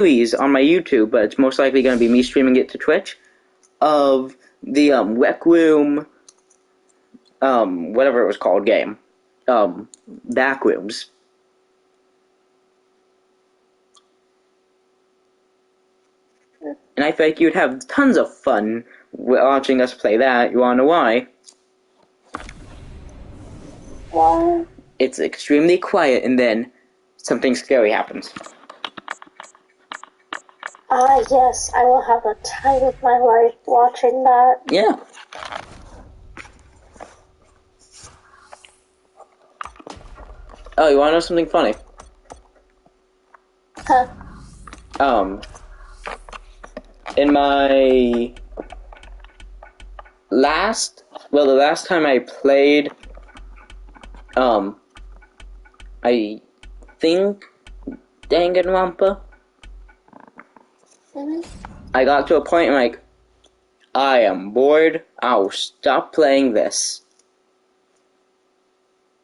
on my YouTube, but it's most likely going to be me streaming it to Twitch, of the Rec Room, whatever it was called game, Backrooms. And I feel like you'd have tons of fun watching us play that. You wanna know why? Why? It's extremely quiet, and then something scary happens. Yes, I will have a time of my life watching that. Yeah. Oh, you wanna know something funny? Huh. In my the last time I played, I think Danganronpa, I got to a point like, I am bored, I'll stop playing this.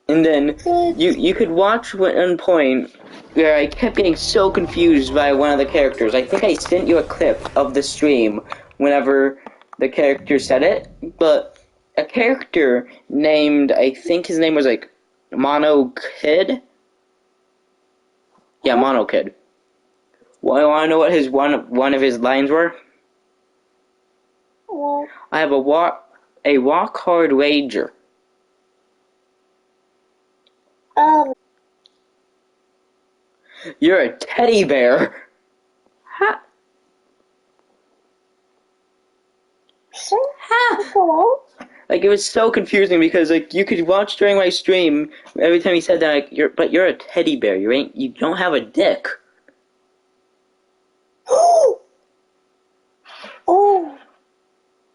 And then you could watch one point where I kept getting so confused by one of the characters. I think I sent you a clip of the stream whenever the character said it, but a character named, I think his name was like Mono Kid? Yeah, Mono Kid. Well, you wanna know what his one of his lines were? What? I have a walk hard wager. You're a teddy bear. Ha. Hello? Like, it was so confusing because, like, you could watch during my stream, every time he said that, like, you're a teddy bear, you don't have a dick. Oh!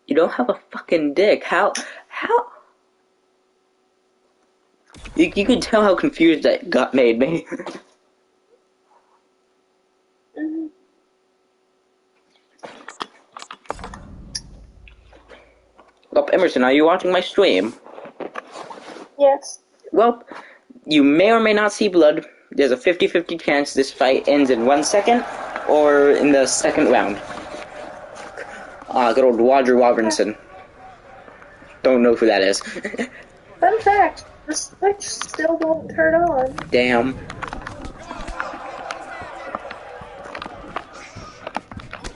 You don't have a fucking dick. How? You could tell how confused that gut made me. Well, Emerson, are you watching my stream? Yes. Well, you may or may not see blood. There's a 50-50 chance this fight ends in 1 second, or in the second round. Good old Roger Robinson. Don't know who that is. Fun fact, the switch still won't turn on. Damn.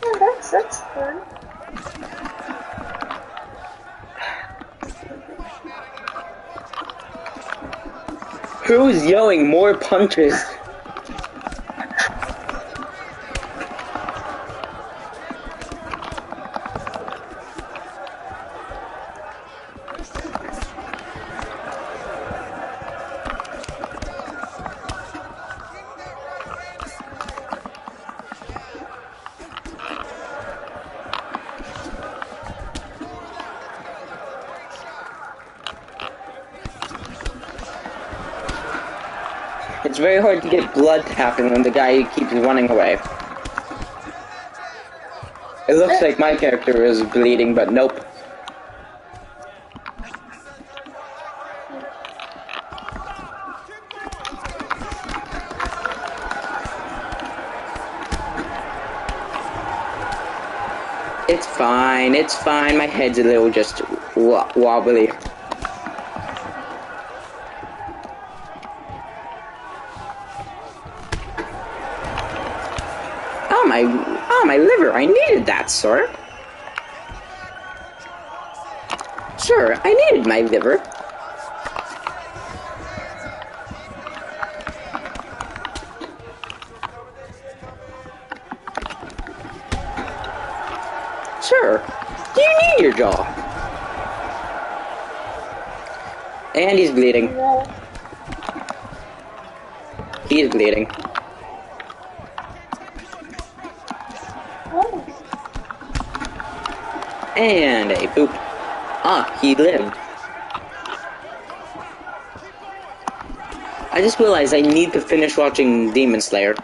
Yeah, that's fun. Who's yelling more punches? It's very hard to get blood to happen when the guy keeps running away. It looks like my character is bleeding, but nope. It's fine, my head's a little just wobbly. My liver, I needed that, sir. Sir, I needed my liver. Sir, do you need your jaw? And he's bleeding. He's bleeding. And a boop. He lived. I just realized I need to finish watching Demon Slayer.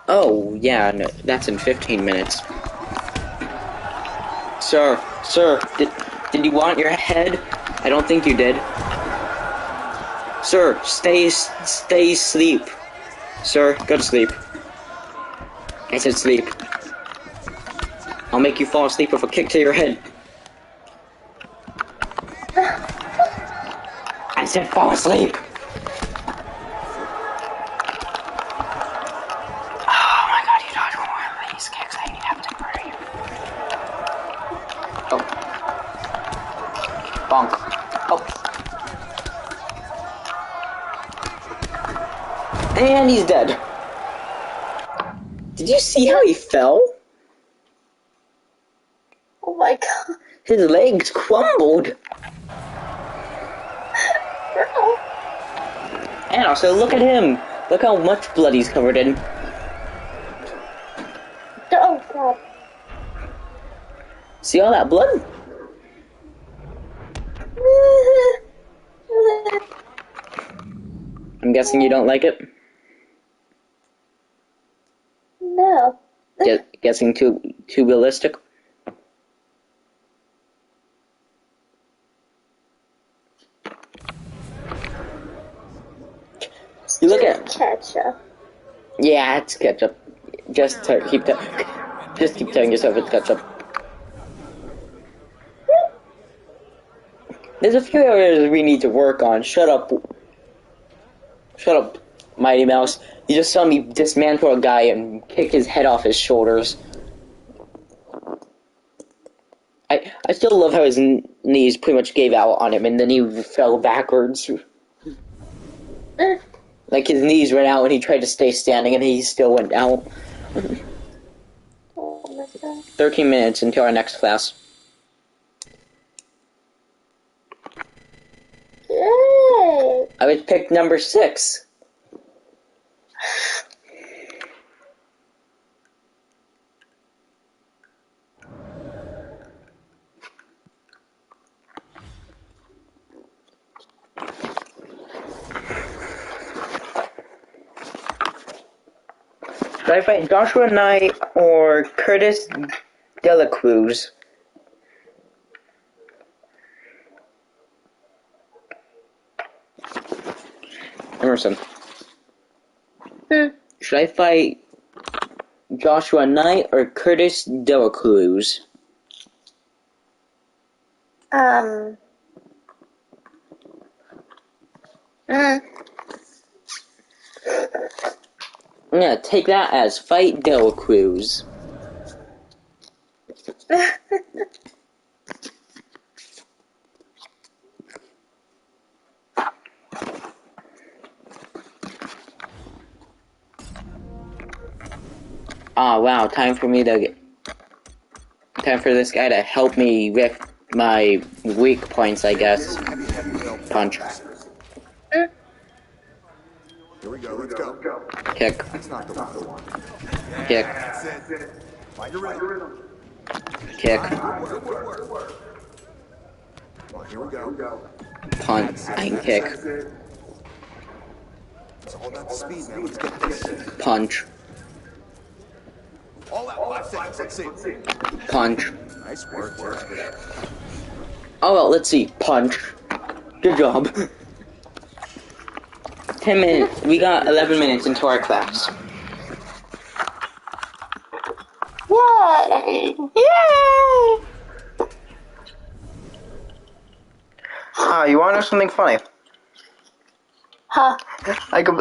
Oh, yeah, no, that's in 15 minutes. Sir, did you want your head? I don't think you did. Sir, stay asleep. Sir, go to sleep. I said sleep. I'll make you fall asleep with a kick to your head. I said fall asleep. Oh my god, you dodged one of these kicks. I need to have to murder you. Oh. Bonk. Oh. And he's dead. Did you see how he fell? Oh my god. His legs crumbled. No. And also, look at him. Look how much blood he's covered in. Oh god. See all that blood? I'm guessing you don't like it? No. Guessing too realistic? You look at ketchup. Yeah, it's ketchup. Just keep telling yourself it's ketchup. There's a few areas we need to work on. Shut up, Mighty Mouse. You just saw me dismantle a guy and kick his head off his shoulders. I still love how his knees pretty much gave out on him and then he fell backwards. Like his knees went out and he tried to stay standing and he still went out. Oh my god. 13 minutes until our next class. Yay! I was picked number 6. Should I fight Joshua Knight or Curtis Delacruz? Emerson. Should I fight Joshua Knight or Curtis Delacruz? Yeah, take that as fight Delacruz. Oh wow, time for this guy to help me with my weak points, I guess. Punch. Here we go, let's go. Kick. That's not the one. Kick. That's it. Find your rhythm. Kick. Good work. Well, here we go. Punch. And kick. It's all about the speed, man. Let's get this. Punch. All out, 5 seconds. Let's see. Punch. Nice work. Oh well, let's see. Punch. Good job. 10 minutes. We got 11 minutes into our class. Yay! Yay! You want to know something funny? Huh. I don't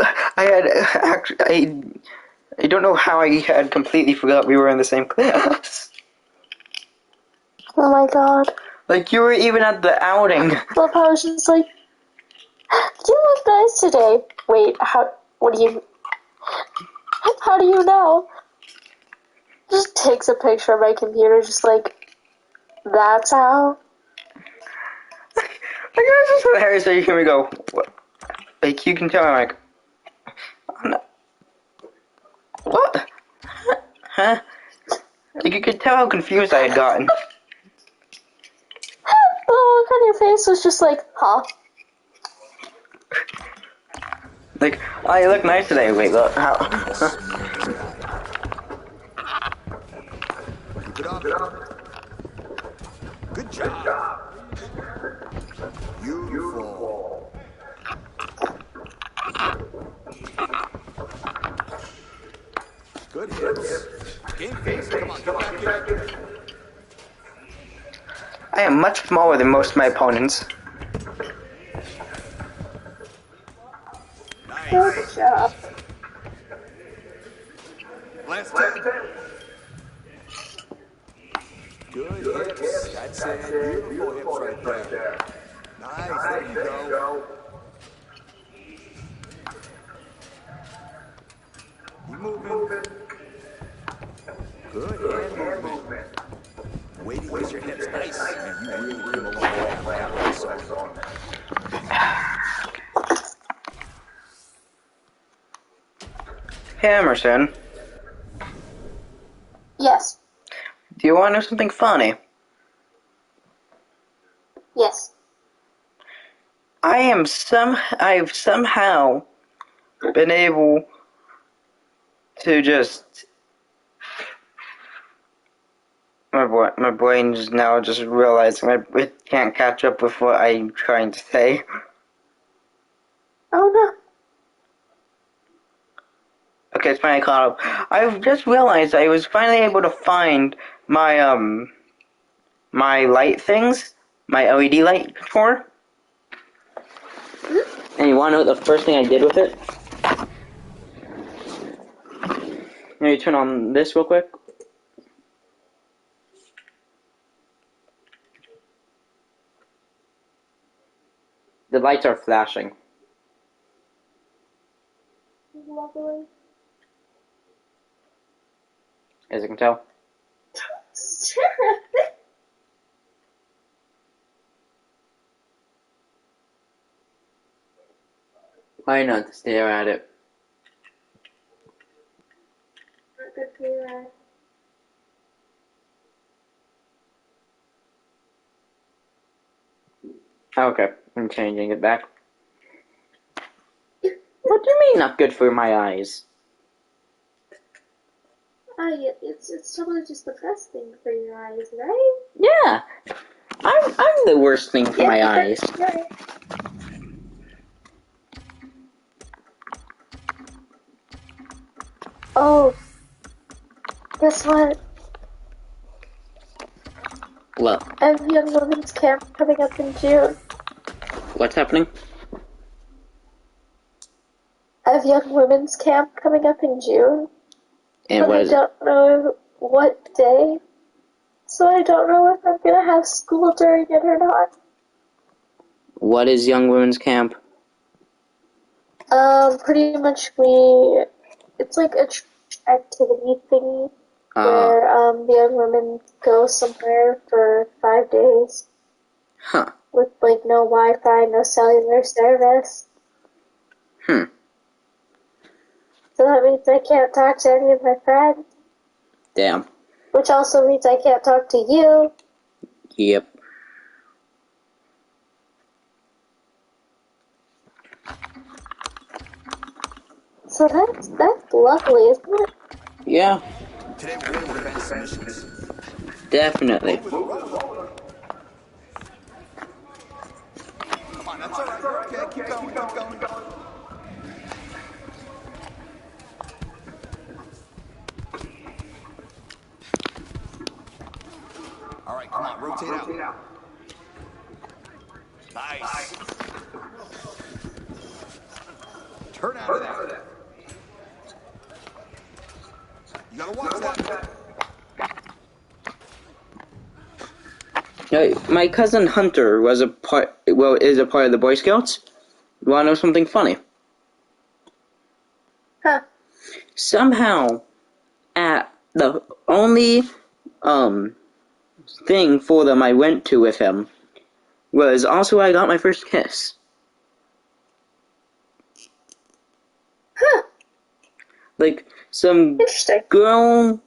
know how I had completely forgot we were in the same class. Oh my god. Like, you were even at the outing. Love how I was just like, you look nice today. Wait, how do you know? Just takes a picture of my computer, just like, that's how? Like, it's just hilarious that you can go, what? Like, you can tell I'm like, I'm not, what? Huh? Like, you could tell how confused I had gotten. The look on your face was just like, huh? Like, oh, you look nice today. Wait, look, how? Keep it up. Good job. Beautiful. Good hits. Game face. Come on, get back in. I am much smaller than most of my opponents. Good Nice. job. Last 10. Good hips. That's it. Beautiful hips right there. Nice. There you go. Keep moving. Good hand movement. Way to use your hips. Nice. Man, you really came a long way on that one, so. Hey, Emerson, Yes. do you want to know something funny? Yes. I've somehow been able to just... My brain's now just realizing it can't catch up with what I'm trying to say. Oh no. Okay, it's finally caught up. I've just realized I was finally able to find my, my light things, my LED light controller. And you wanna know what the first thing I did with it? Let me turn on this real quick. The lights are flashing. Lovely. As you can tell. Why not stare at it? Not good for your eye. Okay, I'm changing it back. What do you mean not good for my eyes? It's totally just the best thing for your eyes, right? Yeah, I'm the worst thing for my eyes. Right. Oh, guess what? Well, I have Young Women's Camp coming up in June. what's happening? I have Young Women's Camp coming up in June, And but what I is it? don't know what day, so I don't know if I'm gonna have school during it or not. What is Young Women's Camp? Pretty much it's like a activity thingy where the young women go somewhere for 5 days Huh. with like no Wi-Fi, no cellular service. Hmm. So that means I can't talk to any of my friends, Damn. which also means I can't talk to you. Yep. So that's lovely, isn't it? Yeah, Today we're going to defend submissions. definitely. Come on, that's all right. You're okay. Keep going. All right, come on, rotate out. Nice. Turn out of that. You gotta watch that. My cousin Hunter is a part of the Boy Scouts. You wanna know something funny? Huh. Somehow, at the only thing for them I went to with him was also I got my first kiss. Huh. Like some Interesting. girl,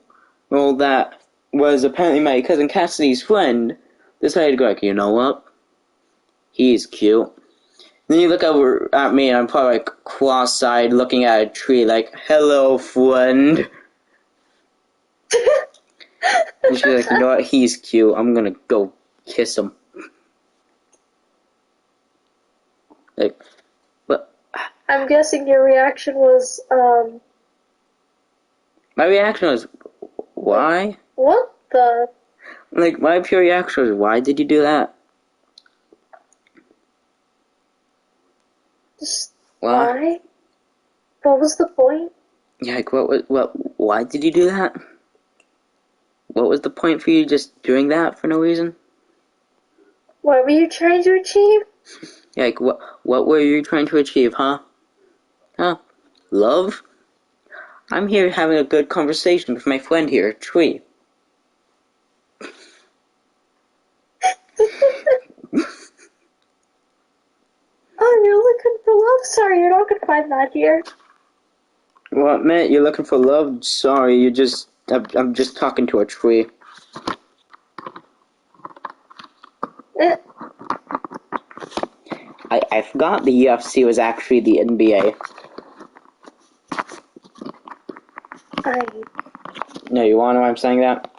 well, that was apparently my cousin Cassidy's friend, decided to go like, you know what? He's cute. Then you look over at me and I'm probably like cross-eyed looking at a tree like, hello, friend. And she's like, you know what? He's cute. I'm gonna go kiss him. Like, what? I'm guessing your reaction was, My reaction was, why? what the? Like, my pure reaction was, why did you do that? Just What? why? What was the point? Yeah, like, why did you do that? What was the point for you just doing that for no reason? What were you trying to achieve? Yeah, like, what were you trying to achieve, huh? Huh? Love? I'm here having a good conversation with my friend here, Tree. Oh, you're looking for love? Sorry, you're not gonna find that here. What, man? You're looking for love? Sorry, I'm just talking to a tree. Eh, I forgot the UFC was actually the NBA. No, you wanna know why I'm saying that?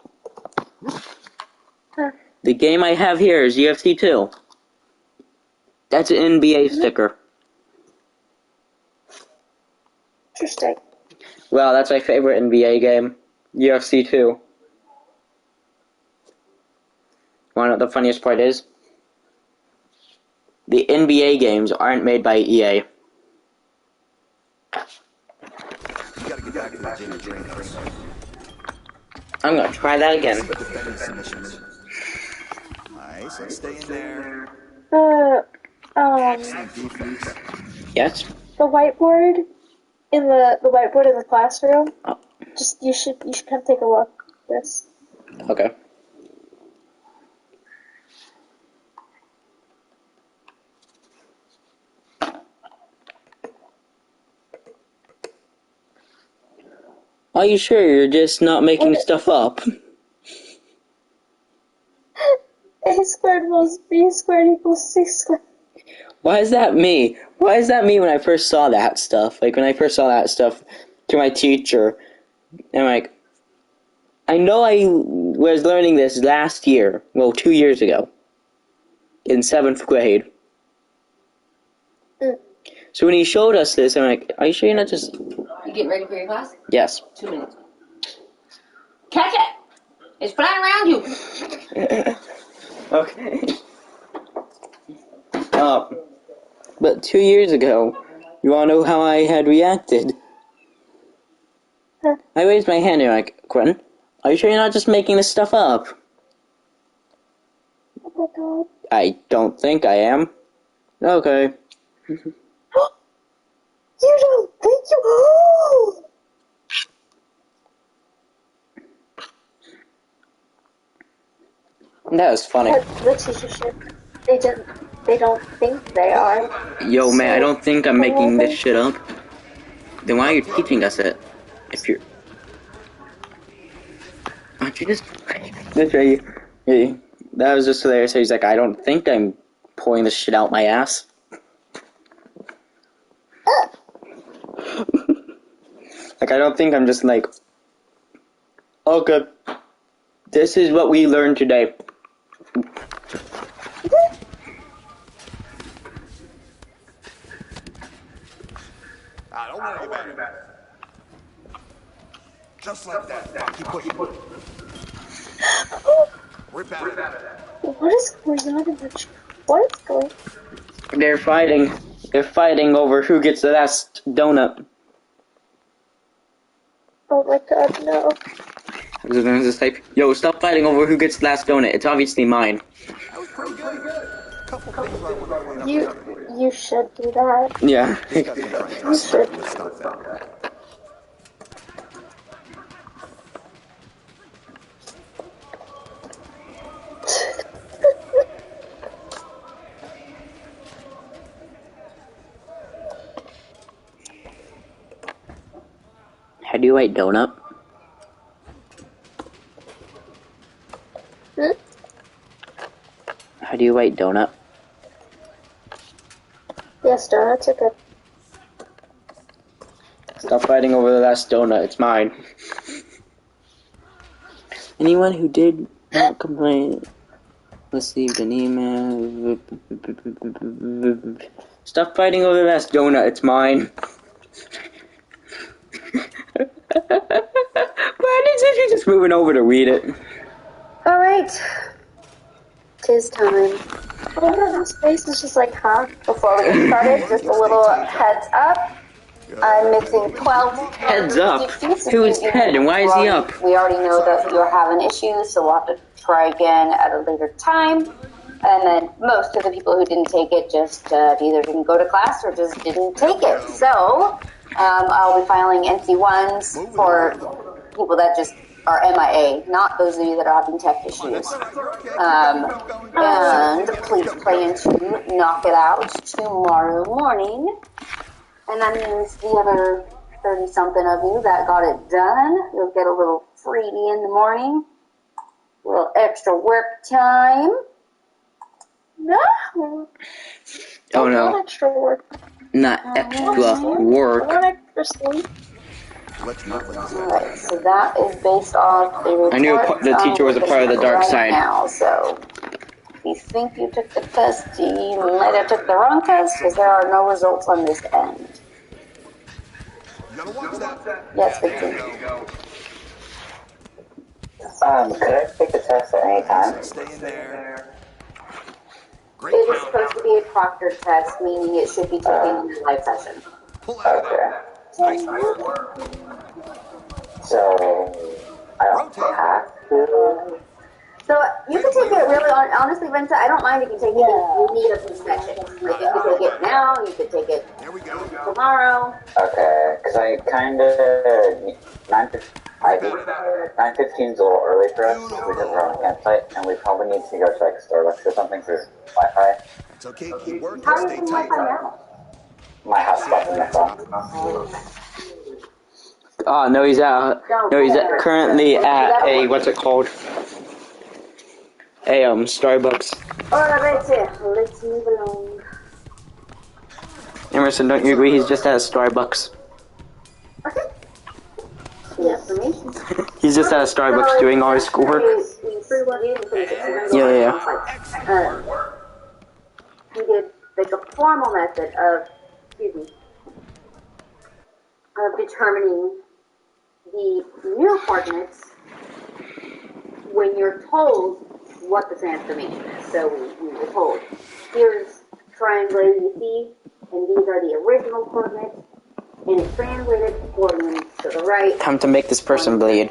The game I have here is UFC2. That's an NBA sticker. Interesting. Well, that's my favorite NBA game. UFC2. Wanna know what the funniest part is? The NBA games aren't made by EA. You gotta get back to the gym and train us. I'm gonna try that again. Defending submissions. Nice, and stay in there. The, Excellent defense. Yes? the whiteboard in the whiteboard in the classroom. Oh, Just you should come take a look at this. okay. Are you sure you're just not making stuff up? A squared plus B squared equals C squared. Why is that me? Why is that me when I first saw that stuff? Like, when I first saw that stuff to my teacher, and I'm like, I know I was learning this last year, well, 2 years ago, in 7th grade. Mm. So when he showed us this, I'm like, are you sure you're not just... You getting ready for your class? Yes. 2 minutes. Catch it! It's flying around you! Okay. But 2 years ago, you wanna know how I had reacted? Huh. I raised my hand and I'm like, Quentin, are you sure you're not just making this stuff up? Oh my god. I don't think I am. Okay. You don't think you? That was funny. The teacher said they don't think they are. Yo, man, I don't think I'm making this Probably. shit up. Then why are you teaching us it? If you're... Aren't you just... That's right. Hey, that was just hilarious. He's like, I don't think I'm pulling this shit out my ass. Like, I don't think I'm just like... Okay. This is what we learned today. Don't worry about it. Just like that. Keep pushing. Rip out of it. What is going on in the What is going They're fighting. They're fighting over who gets the last donut. Oh my god, no. I was gonna just type, yo, stop fighting over who gets the last donut. It's obviously mine. That was pretty good. Couple things I want to clean up later. You should do that. Yeah. You should. Let's stop that. How do you write donut? Hmm? How do you write donut? Yes, donuts are good. Stop fighting over the last donut. It's mine. Anyone who did not complain. Received an email. Stop fighting over that donut. It's mine. Why is she just moving over to read it? Alright. 'Tis time. Oh no, this face is just like, huh? Before we get started, just a little heads up. I'm mixing 12 Heads up? 60s. Who's Ted and why is he up? We already know that you're having issues, so we'll have to try again at a later time. And then most of the people who didn't take it just either didn't go to class or just didn't take it. So I'll be filing NC1s for people that just are MIA, not those of you that are having tech issues. And please plan to knock it out tomorrow morning. And that means the other 30-something of you that got it done, you'll get a little freebie in the morning. A little extra work time. No. Oh no. Not extra work. Not extra work. I want extra sleep. Alright, so that is based off the report. I knew the teacher was a part of the dark side. Now, so if you think you took the test, you might have took the wrong test because there are no results on this end. Yes, Victor. Could I take the test at any time? It is supposed to be a proctored test, meaning it should be taken in a live session. Okay. So, I don't have to. So you can take it really, honestly, Vinta, I don't mind if you take it in need of some sessions. Like you could take it now, you could take it tomorrow. Okay, because I kind of 9:15 is a little early for us because we're on a campsite and we probably need to go to like Starbucks or something for Wi-Fi. It's okay, keep working, How are you stay doing tight. Wi-Fi now? My hotspot's in my phone. Oh no, he's at currently at a what's it called? A Starbucks. Alright, let's move along. Emerson, don't you agree? He's just at a Starbucks. Okay. The information. He's just at a Starbucks doing all his schoolwork. Yeah. He did like a formal method of determining the new coordinates when you're told what the transformation is. So we were told, here's triangulated, you see, and these are the original coordinates, and it translated accordingly to the right. Time to make this person bleed.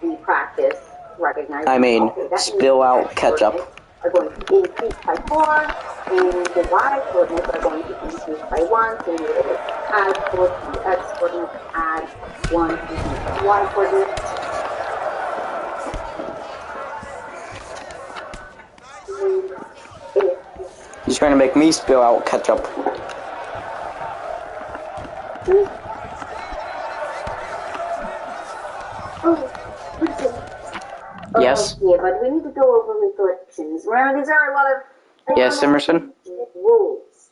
We practice recognizing. I mean, spill out ketchup. Are going to increase by 4, and the y coordinates are going to increase by 1. So you add 4 to the x coordinates, add 1 to the y coordinates. He's trying to make me spill out ketchup. Yes. Yeah, but we need to go over reflections. Remember, these are a lot of Yes, Emerson? rules.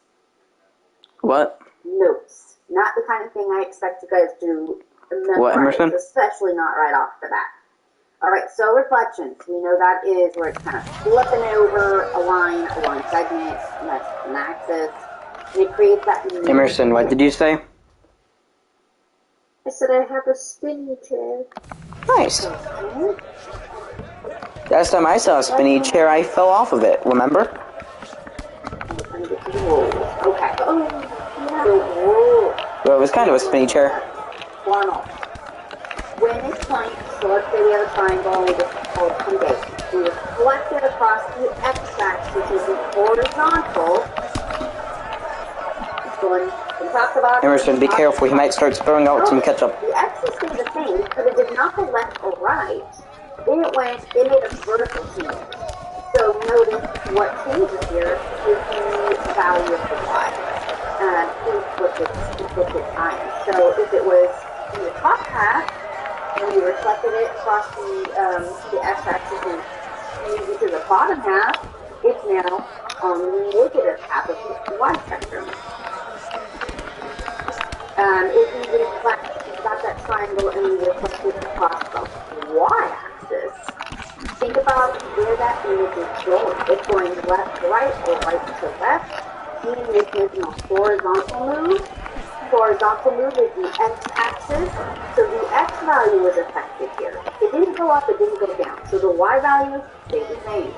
What? Notes. Not the kind of thing I expect you guys to memorize, What, Emerson? especially not right off the bat. Alright, so reflections. We know that is where it's kind of flipping over a line segment, and that's an axis. And it creates that... Emerson, what did you say? I said I have a spinny chair. Nice. Last time I saw a spinny chair, I fell off of it, remember? Okay. Oh, Well, it was kind of a spinny chair. Formal. When it's point, so let's say we have a triangle, we just call it some base. We reflect it across the x-axis, which is the horizontal. It's going from top to bottom. Emerson, be careful, he might start throwing out some ketchup. The axis stayed the same, but it did not go left or right. It made a vertical change. So notice what changes here is the value of the y. Equals its time. So if it was in the top half, and we reflected it across the x-axis and moved it to the bottom half, it's now on the negative half of the y-spectrum. If we got that triangle and we reflected it across the y-axis, think about where that image is going. It's going left to right or right to left, meaning it's making a horizontal move. Horizontal move is the x-axis, so the x value was affected here. It didn't go up, it didn't go down, so the y value stayed the same.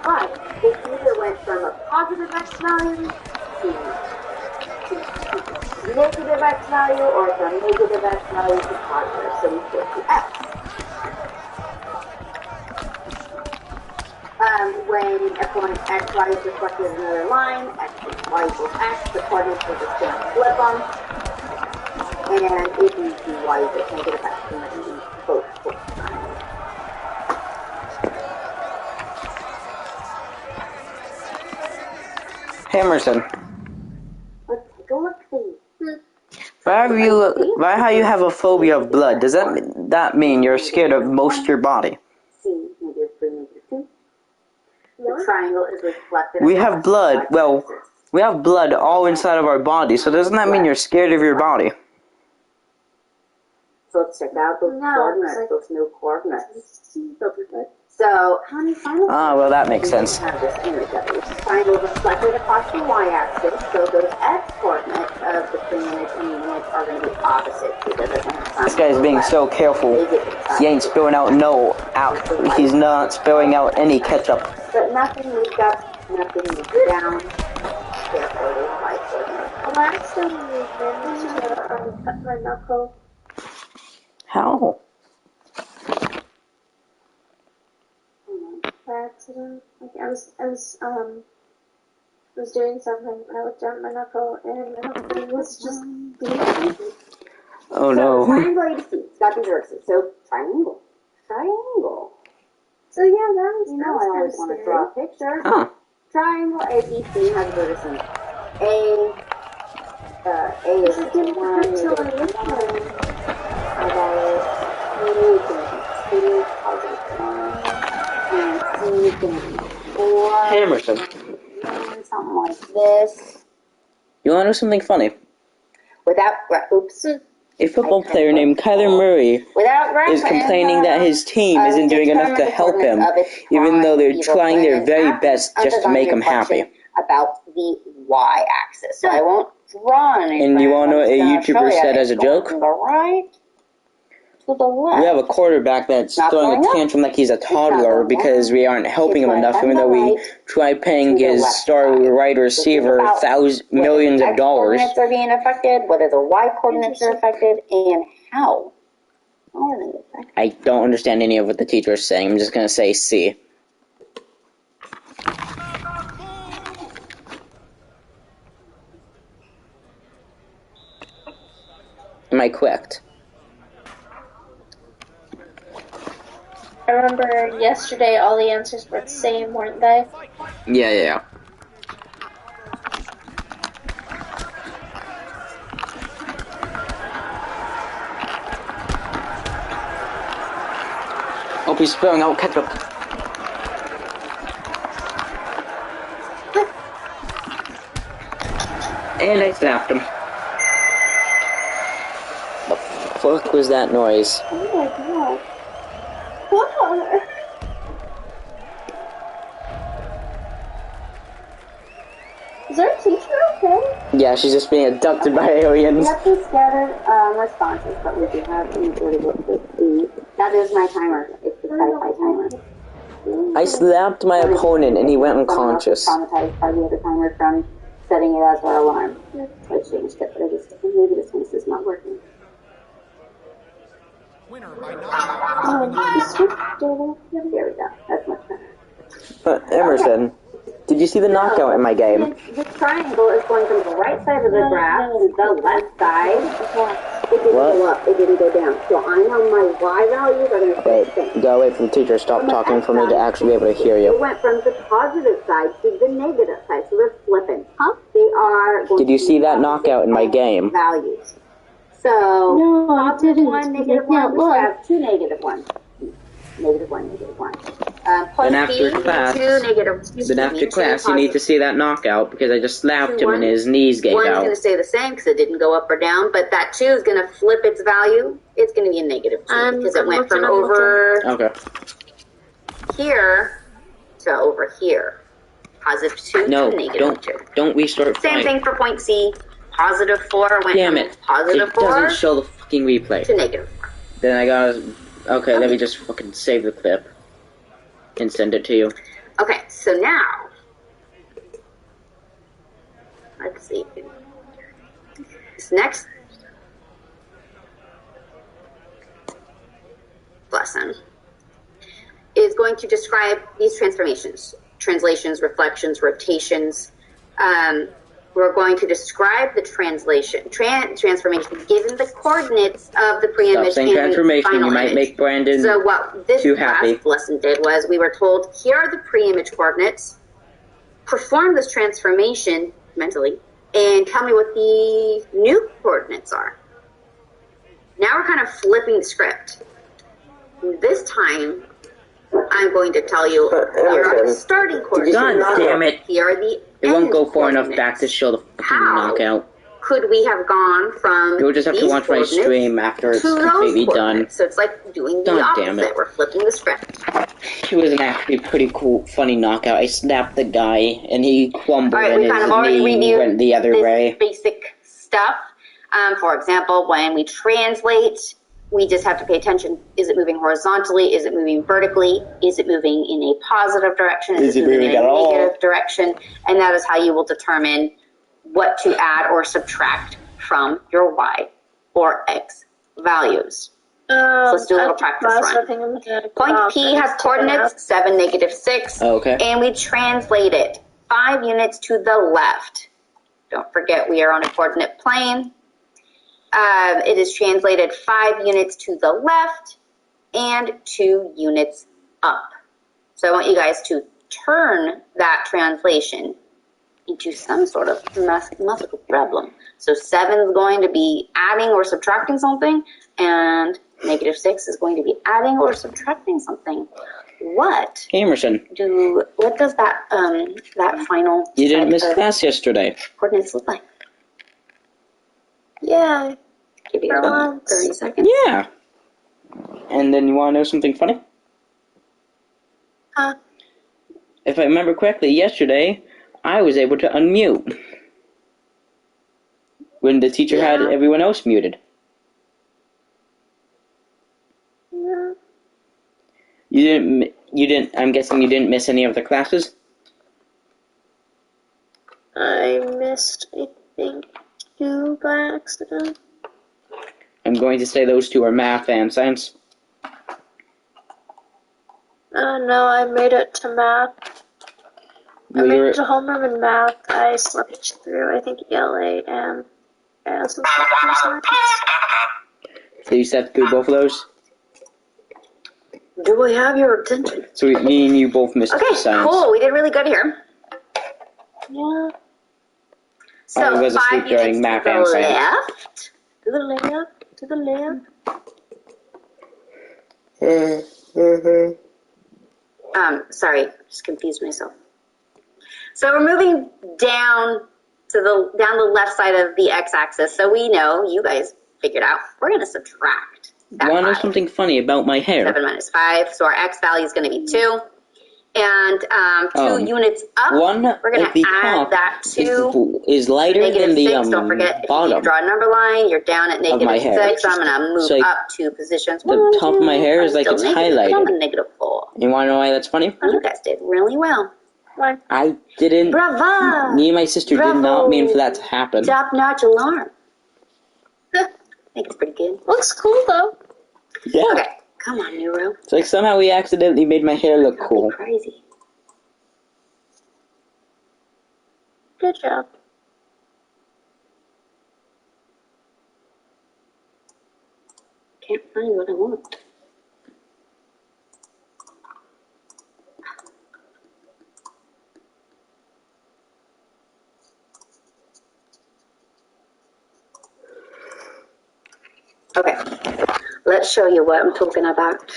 But it either went from a positive x value to negative x value, or from negative x value to positive, so we flip the x. When x y is reflected in another line, y equals x, the coordinates will just flip them. And if you do y equals negative x, then you both flip sides. Emerson, Let's take a look, see. why how you have a phobia of blood? Does that mean you're scared of most of your body? See, negative 3, negative 2. The triangle is reflected. We have blood. Well, we have blood all inside of our body. So doesn't that mean you're scared of your body? So let's check out those coordinates. Those new coordinates. So how many triangles? Ah, well that makes sense. Have this image of it. Triangle reflected across the y-axis. So those x coordinates of the pre-image and the image are going to be opposite because this guy's being so careful. He ain't spilling out he's not spilling out any ketchup. But nothing moved up, nothing moved down. Therefore, there's y coordinates. Last time we cut my knuckle. How? By accident. Like I was doing something and I looked down at my knuckle and my knuckle was just bleeding. Oh no. Triangle ABC. It's got these vertices. So triangle. So yeah, that was I always want to draw a picture. Huh. Triangle ABC has vertices. A is equal to 1, negative 1. Emerson. Something like this. You want to know something funny? Without, A football player named Kyler Murray is complaining that his team isn't doing enough to help him, even though they're trying their very best just to make him happy. About the y-axis. So I won't draw anything. And you want to know what a YouTuber said as a joke? To the left. We have a quarterback that's throwing a tantrum like he's a toddler because we aren't helping him enough, even though we try paying his star wide receiver millions of dollars. X coordinates are being affected, whether the y coordinates are affected, and how. How are they affected? I don't understand any of what the teacher is saying. I'm just going to say C. Am I correct? I remember yesterday all the answers were the same, weren't they? Yeah. Hope he's spilling out ketchup. And I slapped him. The fuck was that noise? Oh my god. What? Is our teacher okay? Yeah, she's just being abducted by aliens. We have some scattered responses, but we do have a majority of the That is my timer. It's the Wi-Fi timer. I slapped my opponent and he went unconscious. Traumatized by the other timer from setting it as our alarm. So I changed it, but I just maybe this one is not working. Winner by There we go. That's much better. But Emerson, did you see the knockout in my game? The triangle is going from the right side of the graph to the left side. It didn't go up. It didn't go down. So I know my y values are going to stay the same. Go away from the teacher. Stop talking for me to actually be able to hear It you. went from the positive side to the negative side. So they're flipping. They are going Did you to see be that knockout in my game? Values. So No, I positive didn't. 1, negative 1, we have 2 negative 1. Negative 1, negative 1. Plus Then after B, class, 2 negative. Then after class, you need to see that knockout because I just slapped him and his knees gave One's going out. to stay the same because it didn't go up or down, but that 2 is going to flip its value. It's going to be a negative 2 because it went from over. Okay. here to over here. Positive 2 No, to negative 2. don't restart. Same thing for point C. Positive 4 went Damn from it! positive It 4 doesn't show the fucking replay. to negative 4. Then I gotta. Okay, let me just fucking save the clip and send it to you. Okay, so now let's see. This next lesson is going to describe these transformations, translations, reflections, rotations. We're going to describe the transformation given the coordinates of the pre-image Stop saying and transformation. final You might image. make Brandon So what this too happy. last lesson did was we were told, here are the pre-image coordinates, perform this transformation mentally, and tell me what the new coordinates are. Now we're kind of flipping the script. This time, I'm going to tell you, here are the starting coordinates. God damn it. Here are the It won't go far coordinates. enough back to show the fucking How knockout. could we have gone from You'll just have to these watch my coordinates stream after it's to those completely done. coordinates? So it's like doing the God damn opposite. it. We're flipping the script. It was an actually pretty cool, funny knockout. I snapped the guy, and he crumbled, All right, and we kind his of already knee reviewed went the other this way. basic stuff. For example, when we translate, we just have to pay attention. Is it moving horizontally? Is it moving vertically? Is it moving in a positive direction? Is it moving in a negative direction? And that is how you will determine what to add or subtract from your Y or X values. So let's do a little practice run. Point P has coordinates 7, negative 6. Okay. And we translate it 5 units to the left. Don't forget we are on a coordinate plane. It is translated 5 units to the left and 2 units up. So I want you guys to turn that translation into some sort of mathematical problem. So 7 is going to be adding or subtracting something, and negative 6 is going to be adding or subtracting something. What Emerson, does that that final you didn't set miss of class yesterday. coordinates look like? Yeah. Give you about 30 seconds. Yeah. And then you want to know something funny? If I remember correctly, yesterday, I was able to unmute when the teacher had everyone else muted. Yeah. You didn't, I'm guessing you didn't miss any of the classes? I missed, I think, 2 by accident. I'm going to say those 2 are math and science. No, I made it to math. I Well, made you're- it to homeroom in math. I slept through, I think, ELA and some stuff from science. So you sat through both of those? Do I have your attention? So me and you both missed Okay, science. cool. We did really good here. Yeah. So I was 5 asleep during units math to and the science. left. To the left, to the left. Sorry, just confused myself. So we're moving down the left side of the x-axis. So we know, you guys figured out, we're going to subtract that You want to know 5. something funny about my hair? 7 minus 5. So our x value is going to be 2. And 2 units up, One we're going at the to add top that to is lighter negative than the 6. Don't forget, if you bottom. draw a number line, you're down at my negative hair. 6. I'm going to move So, like, up 2 positions. the top of my hair is like Still it's negative, but I'm highlighted. a negative 4. You want to know why that's funny? You guys did really well. Why? I didn't. Bravo! Me and my sister did not mean for that to happen. Top-notch alarm. I think it's pretty good. Looks cool, though. Yeah. Okay, come on, Neuro. It's like somehow we accidentally made my hair look cool. Crazy. Good job. Can't find what I want. Okay, let's show you what I'm talking about.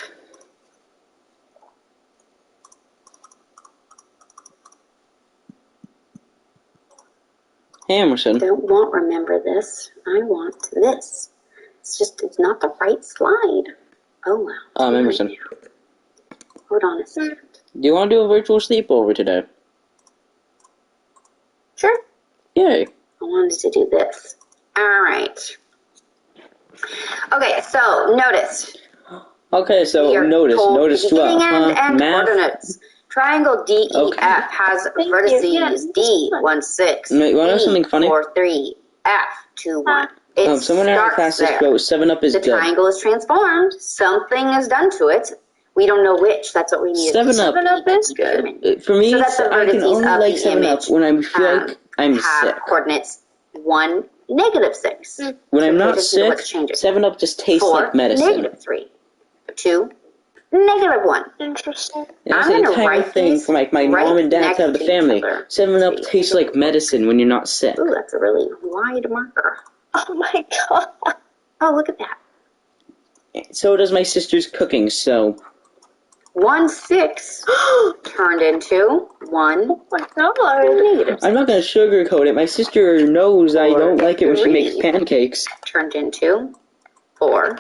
Hey, Emerson. I don't want remember this. I want this. It's not the right slide. Oh, wow. Emerson. What Hold on a second. Do you want to do a virtual sleepover today? Sure. Yay. I wanted to do this. All right. Okay, so notice. Okay, so You're notice told what? beginning and Math? coordinates. Triangle DEF has vertices Yeah, D 1 6, No, you wanna know something funny? 4 3, F 2 1. It someone in our starts class just there. wrote 7-Up is The good. triangle is transformed. Something is done to it. We don't know which. That's what we need. 7-Up. 7-Up is good. For me, So that's the I can vertices only of like the 7-Up image, when I feel like I'm have sick. coordinates 1, -6. When So I'm pay not attention to what sick, changes. 7-Up just tastes 4, like medicine. -3. 2, -1. Interesting. That's I'm the gonna entire write thing these for my right mom and dad's next side of the to each family. other. 7-Up See. tastes like medicine when you're not sick. Ooh, that's a really wide marker. Oh my god. Oh, look at that. So does my sister's cooking, so... 1 6 turned into 1 Oh my god. -6. I'm not gonna sugarcoat it. My sister knows I don't like it when she makes pancakes. Turned into 4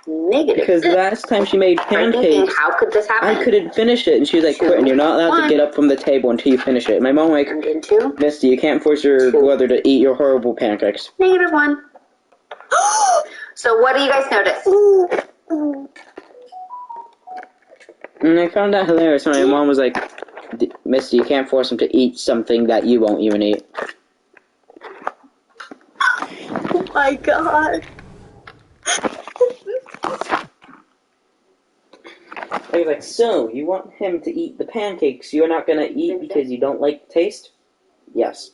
-6. Because last time she made I'm thinking, pancakes, how could this happen? I couldn't finish it. And she was like, 2, Quentin, you're not allowed 1. to get up from the table until you finish it. My mom like, Turned into Misty, you can't force your 2. brother to eat your horrible pancakes. -1. So what do you guys notice? And I found that hilarious when my mom was like, Misty, you can't force him to eat something that you won't even eat. Oh my god. I was like, so, you want him to eat the pancakes you're not going to eat because you don't like the taste? Yes.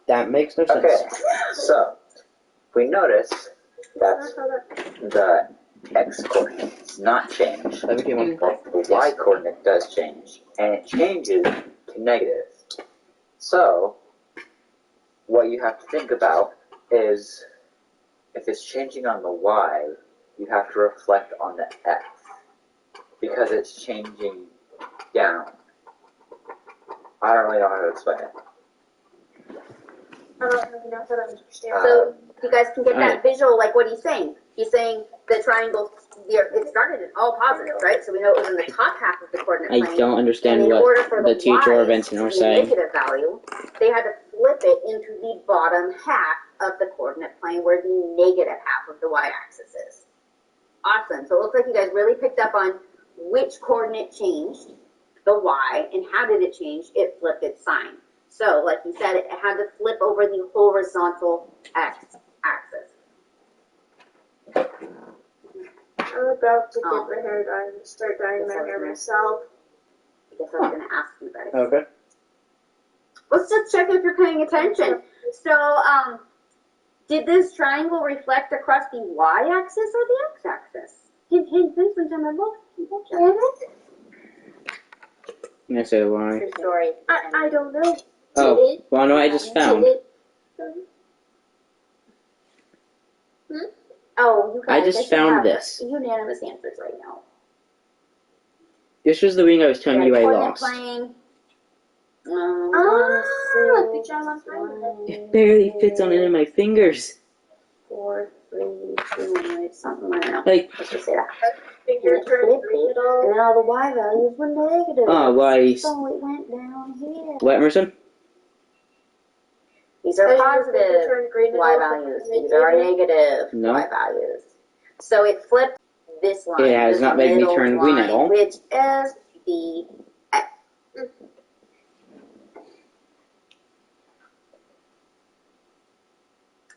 That makes no sense. Okay, so we notice that the x coordinate does not change, That became one. but the y coordinate does change, and it changes to negative. So, what you have to think about is, if it's changing on the y, you have to reflect on the x, because it's changing down. I don't really know how to explain it. I don't really know how to understand. So you guys can get that Alright. visual, like what he's saying. He's saying the triangle, it started in all positive, right? So we know it was in the top half of the coordinate I plane. don't understand and in what order for the teacher or y's Vincent to were be saying. negative value, they had to flip it into the bottom half of the coordinate plane where the negative half of the y-axis is. Awesome. So it looks like you guys really picked up on which coordinate changed, the y, and how did it change? It flipped its sign. So, like you said, it had to flip over the horizontal x-axis. I'm about to get my hair done and start dyeing my hair myself. I guess I was going to ask you guys. Okay. Let's just check if you're paying attention. So, did this triangle reflect across the y-axis or the x-axis? Hint, Vincent, I'm both. I'm going to say why. True story. I don't know. Oh, well, no, I just found. Oh, you guys. I just should found have this. Unanimous answers right now. This was the ring I was telling you I Coordinate lost. plane. Good job on finding it. It barely fits on any of my fingers. 4, 3, 2, 1, something like that. Like, Let's just say that. Finger turn green at And all. then all the y values were negative. why? So it went down here. What, Emerson? These are Does your positive finger turn green at y all? values. Make These are it- negative No. y values. So it flipped this line. It has this not made me middle turn green at line, all. Which is the x.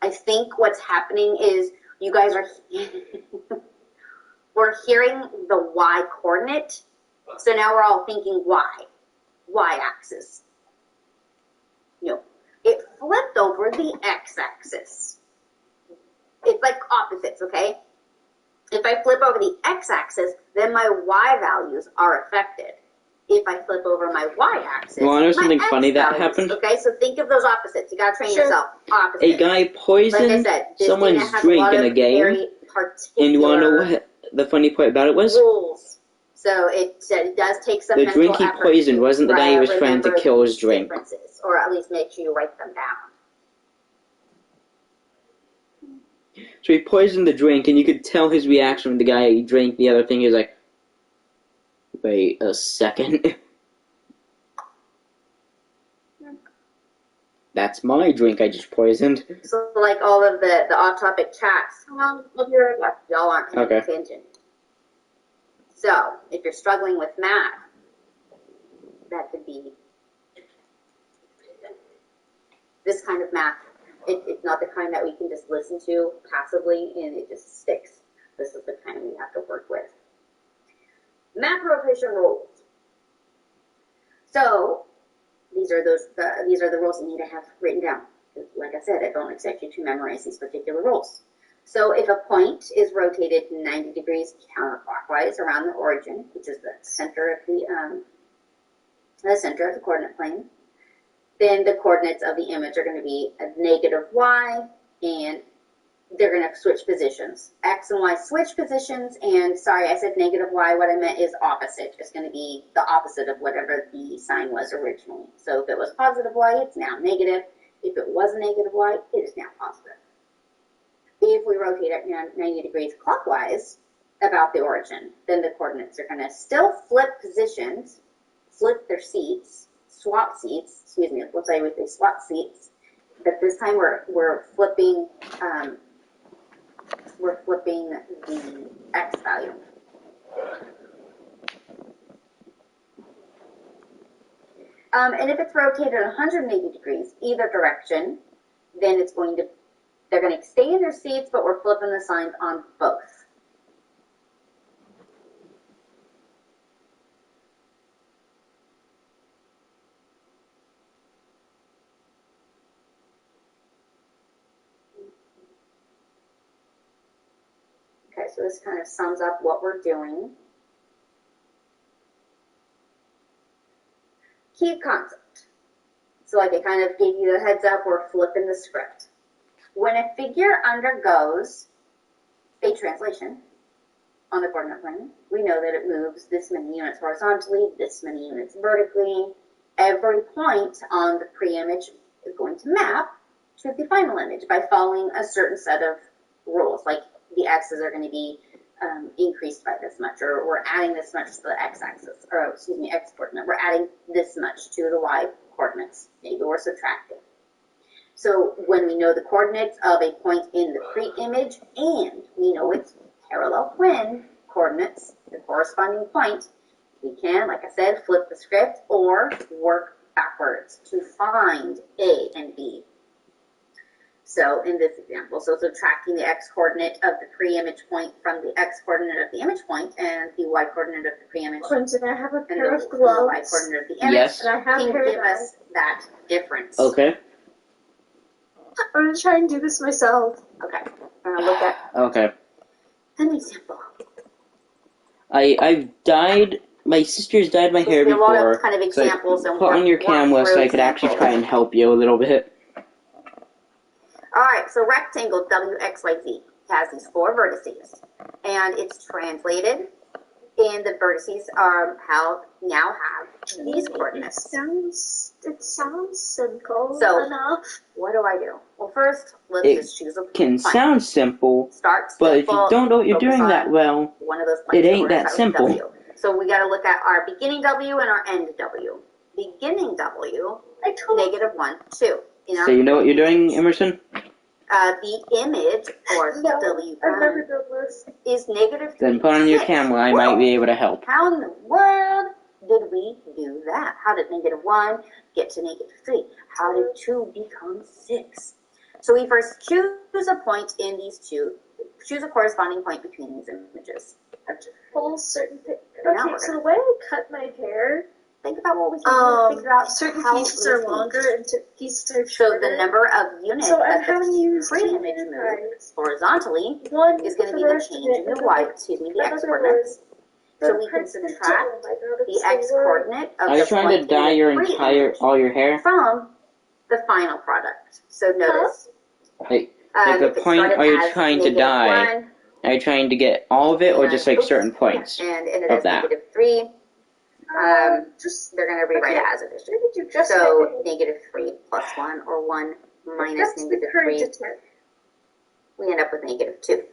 I think what's happening is you guys are we're hearing the y coordinate, so now we're all thinking y-axis. No, it flipped over the x-axis. It's like opposites, okay? If I flip over the x-axis, then my y values are affected. If I flip over my y-axis, Well, I know my something x funny that values, happened. Okay, so think of those opposites. You gotta train yourself. Opposites. A guy poisoned like I said, this someone's game has drink lot in a of game. very And you want to know particular what the funny part about it was? rules. So it does take some The mental drink he effort poisoned to wasn't the guy he was trying to remember kill his these drink. differences, or at least make sure you write them down. So he poisoned the drink, and you could tell his reaction when the guy drank the other thing. He was like, Wait a second. That's my drink I just poisoned. So, like all of the off-topic chats, y'all aren't paying Okay. attention. So, if you're struggling with math, that could be this kind of math. It's not the kind that we can just listen to passively and it just sticks. This is the kind we have to work with. Math rotation rules. So, these are the rules you need to have written down. Like I said, I don't expect you to memorize these particular rules. So if a point is rotated 90 degrees counterclockwise around the origin, which is the center of the coordinate plane, then the coordinates of the image are going to be a negative y, and they're going to switch positions. X and y switch positions, and sorry, I said negative y. What I meant is opposite. It's going to be the opposite of whatever the sign was originally. So if it was positive y, it's now negative. If it was negative y, it is now positive. If we rotate it 90 degrees clockwise about the origin, then the coordinates are going to still flip positions, flip their seats, swap seats, excuse me, let's say we swap seats, but this time we're flipping the x value. And if it's rotated 180 degrees either direction, then they're going to stay in their seats, but we're flipping the signs on both. Okay, so this kind of sums up what we're doing. Key concept. So like I kind of gave you the heads up, we're flipping the script. When a figure undergoes a translation on the coordinate plane, we know that it moves this many units horizontally, this many units vertically. Every point on the pre-image is going to map to the final image by following a certain set of rules, like the x's are going to be increased by this much, or we're adding this much to the x-axis, or excuse me, x-coordinate. We're adding this much to the y-coordinates. Maybe we're subtracting. So when we know the coordinates of a point in the pre-image and we know its parallel twin coordinates, the corresponding point, we can, like I said, flip the script or work backwards to find A and B. So in this example, so subtracting the x-coordinate of the pre-image point from the x-coordinate of the image point and the y-coordinate of the pre-image Quentin, I have a pair of and the gloves. y-coordinate of the image Yes. And I have can hair give dye. us that difference. Okay. I'm going to try and do this myself. Okay. Look at Okay. an example. I've dyed. My sister's dyed my hair There's a lot before. of kind of So examples and put on your work camera so through I could actually examples. try and help you a little bit. Alright, so rectangle WXYZ has these 4 vertices, and it's translated, and the vertices now have these coordinates. It sounds simple So, enough. what do I do? Well, first, let's It just choose a can point. sound simple, Start but if you simple, don't know what you're focus doing on that well, one of those it points. So ain't we're gonna that start with simple. W. So we got to look at our beginning W and our end W. Beginning W, negative 1, 2. So you know what you're doing, Emerson? The image, or No, W I've never done this. is negative 3. Then put on your 6. camera. I might be able to help. How in the world did we do that? How did negative 1 get to negative 3? How did 2 become 6? So we first choose a point in these two, choose a corresponding point between these images. I have to pull certain things. Now Okay, we're so gonna- the way I cut my hair, Think about what we can do to figure out certain how pieces this are moves. longer and pieces are So shorter. the number of units So I'm that having to the use pre-image two moves knives. horizontally One is going to for be the the rest of change it, in the and y, another- excuse me, the another x-coordinates. one. So we can subtract the x-coordinate of Are the you trying to point dye in your the entire, pre-image all your hair? from the final product. So notice. Like a if it point started are you as trying to negative dye? 1, Are you trying to get all of it, or just like oops, certain points and ended of as that? negative 3, Just they're going to rewrite it okay. as it is. Maybe do just So like negative 3 plus 1, or 1 minus that's the negative current 3, attempt. we end up with negative 2.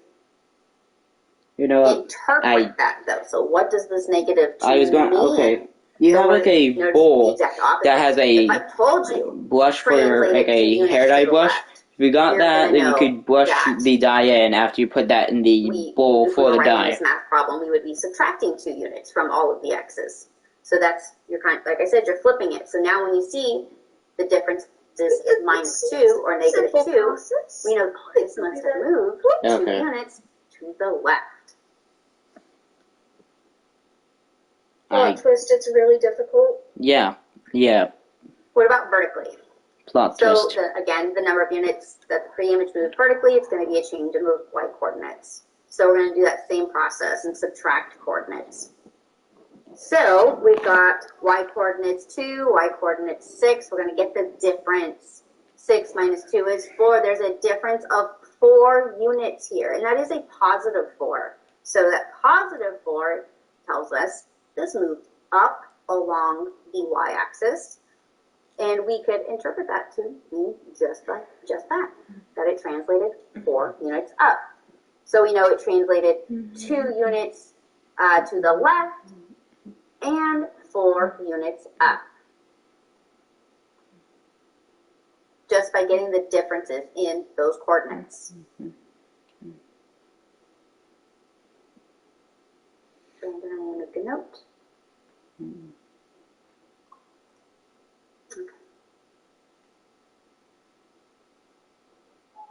You know what? interpret that though. So what does this negative 2 I was going. mean? Okay. You So have like a notice bowl the exact opposite. that has a If I told you, blush for translate like it to a units hair to dye the blush. left, If you got you're that, gonna then you know could blush that the dye in after you put that in the bowl if for we the were writing dye. this math problem, we would be subtracting 2 units from all of the x's. So that's your kind. Like I said, you're flipping it. So now when you see the difference is -2 or -2, we know this must have moved 2 units to the left. Plot twist, it's really difficult. Yeah. What about vertically? Plot So twist. again, the number of units that the pre-image moved vertically, it's going to be a change in the y coordinates. So we're going to do that same process and subtract coordinates. So we've got y coordinates 2, y coordinates 6. We're going to get the difference. 6 minus 2 is 4. There's a difference of 4 units here, and that is a positive 4. So that positive 4 tells us this moved up along the y-axis, and we could interpret that to mean just that, that it translated 4 units up. So we know it translated 2 units to the left and 4 units up, just by getting the differences in those coordinates. And then I'm going to make a note. Okay.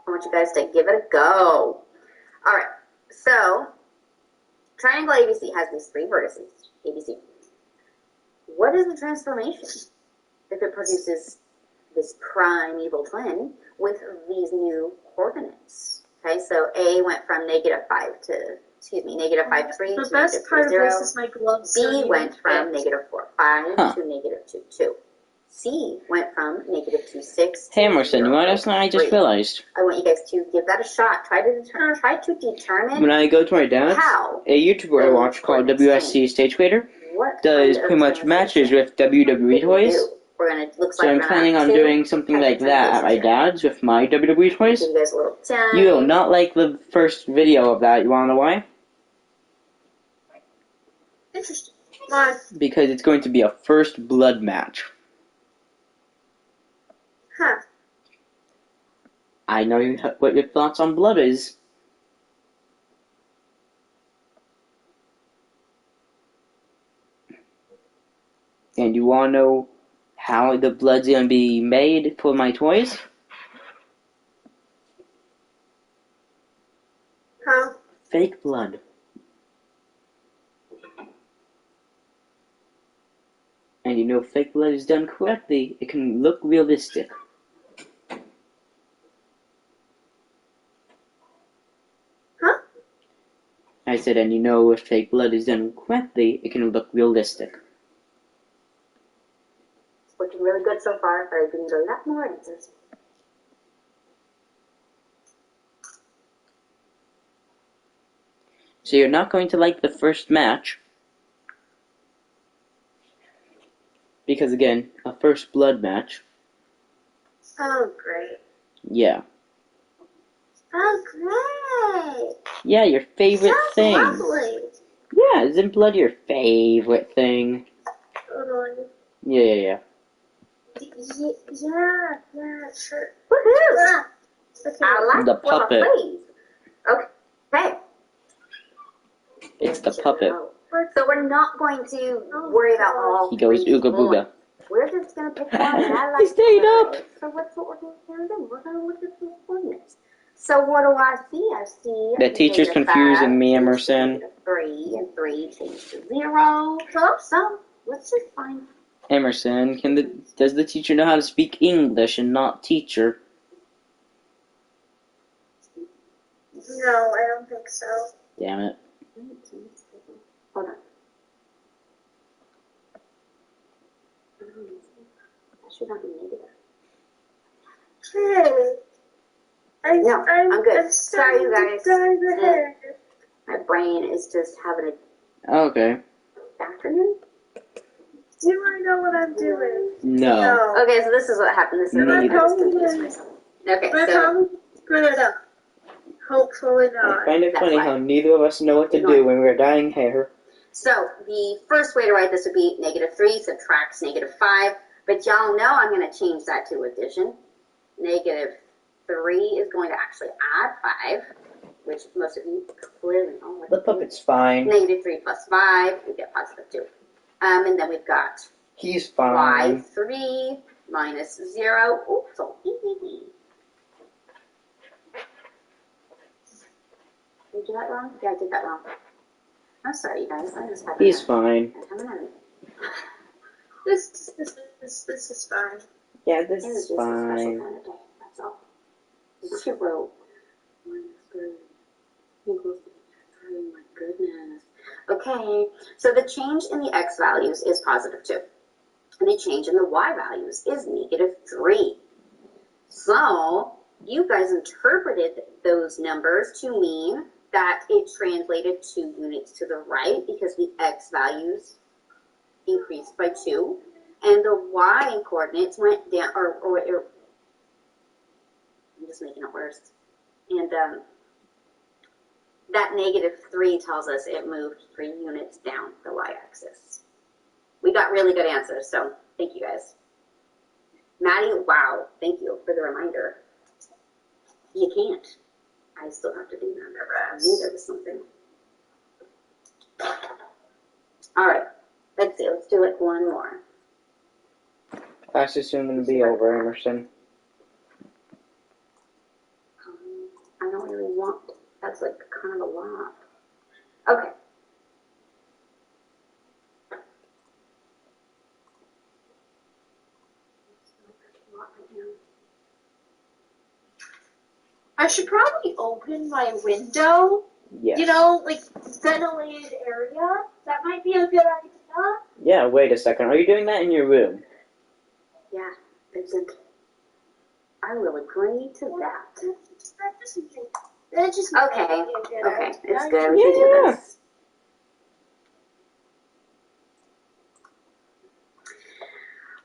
I want you guys to give it a go. All right, so triangle ABC has these 3 vertices, ABC. What is the transformation if it produces this primeval twin with these new coordinates? Okay, so A went from -5 to, -5, 3 The to best part of -0. this is my gloves. B went from -4, 5 to -2, 2. C went from -2, 6 to Hey, Emerson, you want to know 0, something I just 3. realized? I want you guys to give that a shot. Try to determine When I go to my dad's, how a YouTuber I watch called WSC Stage Creator what does kind of pretty much matches translation with WWE we toys. do. We're gonna looks So like I'm we're planning gonna on have 2 doing something types like of that at my translations. dad's with my WWE toys. Give you guys a little time. You will not like the first video of that. You wanna know why? Interesting. Why? Because it's going to be a first blood match. Huh. I know what your thoughts on blood is. And you wanna know how the blood's gonna be made for my toys? How? Fake blood. And you know, if fake blood is done correctly, it can look realistic. Huh? I said, and you know, if fake blood is done correctly, it can look realistic. It's looking really good so far, but I need a lot more answers. So you're not going to like the first match. Because again, a first blood match. Oh, great. Yeah. Oh, great. Yeah, your favorite Sounds thing. lovely. Yeah, isn't blood your favorite thing? Totally. Yeah. Yeah, sure. Woohoo! Okay. I like The what I puppet. played. Okay. It's the puppet. So we're not going to worry about all He goes 3 ooga booga. points. We're just going to pick one, and I like He stayed up. So what's what we're going to do? We're going to look at these coordinates. So what do I see? I see The teacher's confusing me, Emerson. -3 and 3 changed to 0. So let's just find. Emerson, does the teacher know how to speak English and not teacher? No, I don't think so. Damn it. Hold on. That should not be negative. Hey. I'm good. I'm Sorry, you guys. dye the hair. My brain is just having Okay. an afternoon. Do I know what I'm doing? No. Okay, so this is what happened. This is Neither. I just confused myself. Okay, I so probably screwed it up. Hopefully I not. find it That's funny why. how neither of us know what to do when we're dyeing hair. So the first way to write this would be -3 subtracts -5, but y'all know I'm going to change that to addition. -3 is going to actually add 5, which most of you clearly know. The puppet's fine. -3 plus 5, we get +2. And then we've got He's fine. y3 minus 0. Oops, so Did I do that wrong? Yeah, I did that wrong. I'm sorry, you guys. I just had He's fine. This is fine. Yeah, this It was is just a special fine. kind of day. That's all. 0 minus 3 equals 3. My goodness. Okay, so the change in the x values is +2. And the change in the y values is -3. So you guys interpreted those numbers to mean that it translated 2 units to the right because the x values increased by 2, and the y coordinates went down, or I'm just making it worse. And that -3 tells us it moved 3 units down the y-axis. We got really good answers, so thank you guys. Maddie, wow, thank you for the reminder. You can't. I still have to do that. I knew there was something. All right, let's see. Let's do like one more. Class is soon going to be over, Emerson. I don't really want. That's like kind of a lot. Okay. I should probably open my window. Yes. You know, like ventilated area. That might be a good idea. Yeah, wait a second. Are you doing that in your room? Yeah, Vincent. I will agree to that. That just Okay. Okay, it's good. We can do this.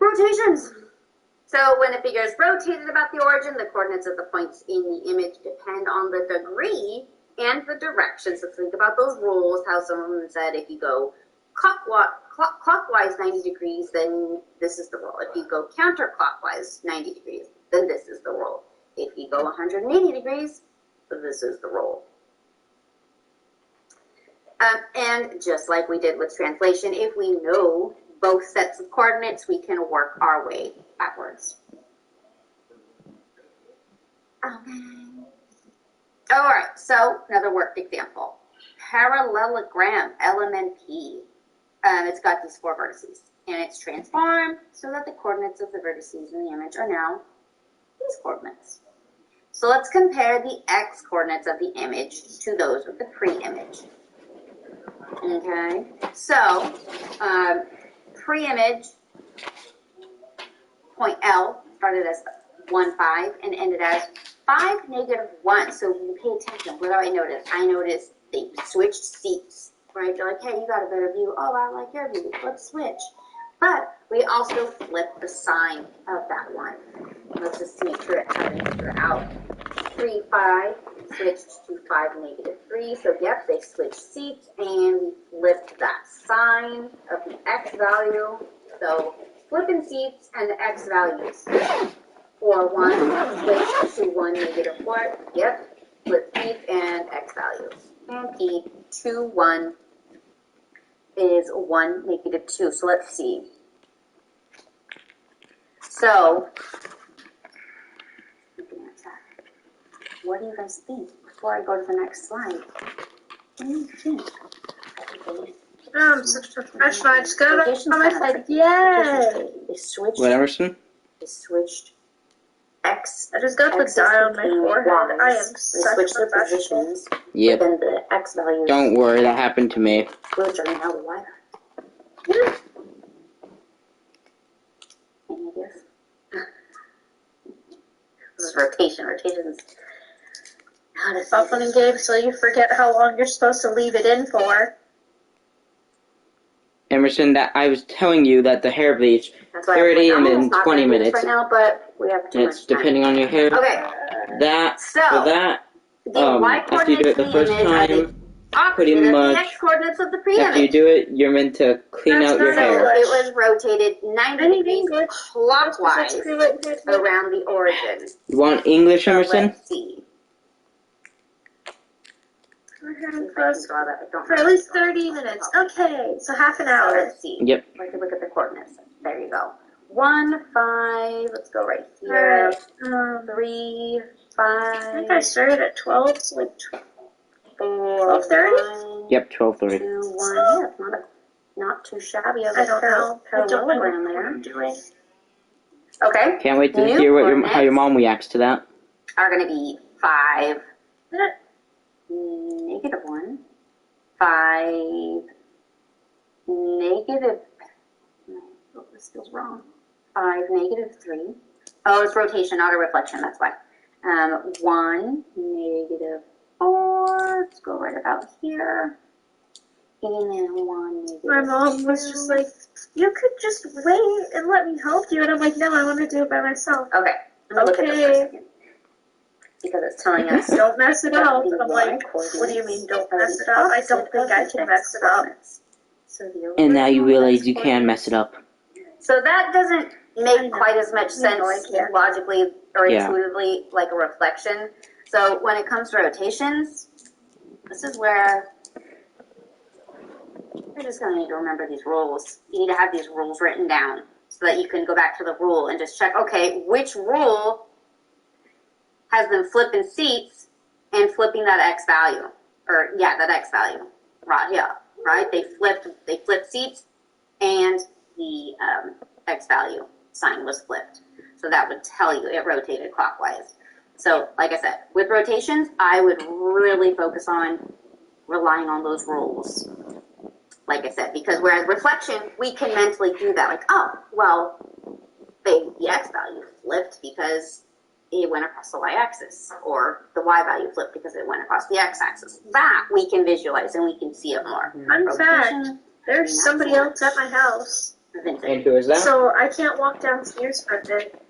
Rotations. So when a figure is rotated about the origin, the coordinates of the points in the image depend on the degree and the direction. So think about those rules, how someone said if you go clockwise 90 degrees, then this is the roll. If you go counterclockwise 90 degrees, then this is the roll. If you go 180 degrees, then this is the roll. And just like we did with translation, if we know both sets of coordinates, we can work our way backwards. Okay. All right, so another worked example. Parallelogram, LMNP. It's got these 4 vertices, and it's transformed so that the coordinates of the vertices in the image are now these coordinates. So let's compare the x coordinates of the image to those of the pre-image. Okay, so pre-image, point L started as 1, 5 and ended as 5, -1. So if you pay attention, what do I notice? I noticed they switched seats, right? They're like, hey, you got a better view. Oh, I like your view. Let's switch. But we also flipped the sign of that one. Let's just make sure it hasn't figured out. 3, 5 switched to 5, -3. So yep, they switched seats and we flipped that sign of the x value. So flipping seats and the x values. 4, 1 switched to 1, -4. Yep, flip seats and x values. And P 2, 1 is 1, -2. So let's see. So what do you guys think before I go to the next slide? What do you think? I'm such a professional. I just got it on my side. Yay! They switched. What, Emerson? They switched x. I just got the die on my forehead. I am They such switched a their professional. positions. Yep. But then the x values. Don't worry, that happened to me. Which are now the y Yeah. Any ideas? This is rotation. Rotation's not as Fun and games, so you forget how long you're supposed to leave it in for. Emerson, that I was telling you that the hair bleach, That's why 30 I'm and like, then it's not 20 gonna do this minutes. right now, but we have too It's much time. depending on your hair. Okay. That, So, for that, The y after you do it coordinates in the first image are the time, opposite pretty of the much, x coordinates of the after you pre-image. do it, you're meant to clean That's out your not hair. English. It was rotated 90 degrees clockwise That's pre-written here too. around the origin. You want English, So Emerson? let's see. We're having See if I can class draw that. I don't for know. at least 30 minutes. Okay, so half an So hour. let's see. Yep. I can look at the coordinates. There you go. 1, 5. Let's go right here. Alright. 3, I 5. think I started at 12, so like 4, 12:30? Yep, 12:30. 2, 1. Yeah, it's not too shabby of a I don't know. I don't know parallelogram what there. I'm doing. Okay. Can't wait to New hear what coordinates how your mom reacts to that. are going to be 5, -1, 5, negative. Oh, this feels wrong. 5, -3. Oh, it's rotation, not a reflection. That's why. 1, -4. Let's go right about here. And then 1, My mom was just like, you could just wait and let me help you. And I'm like, no, I want to do it by myself. Okay. Let me look at this for a second. Because it's telling us. Don't mess it up. I'm like, what do you mean don't mess it up? I don't think I can mess it up. So the And now you original realize x you can mess it up. So that doesn't make quite as much sense No, I can't. logically or Yeah. intuitively like a reflection. So when it comes to rotations, this is where you're just going to need to remember these rules. You need to have these rules written down so that you can go back to the rule and just check, okay, which rule has them flipping seats and flipping that x value? Or, yeah, that x value. Right, yeah, right? They flipped seats and the x value sign was flipped. So that would tell you it rotated clockwise. So, like I said, with rotations, I would really focus on relying on those rules. Like I said, because whereas reflection, we can mentally do that. Like, oh, well, the x value flipped because it went across the y-axis, or the y value flipped because it went across the x-axis. That we can visualize and we can see it more. Fun fact, there's somebody else at my house. And who is that? So I can't walk downstairs for a bit.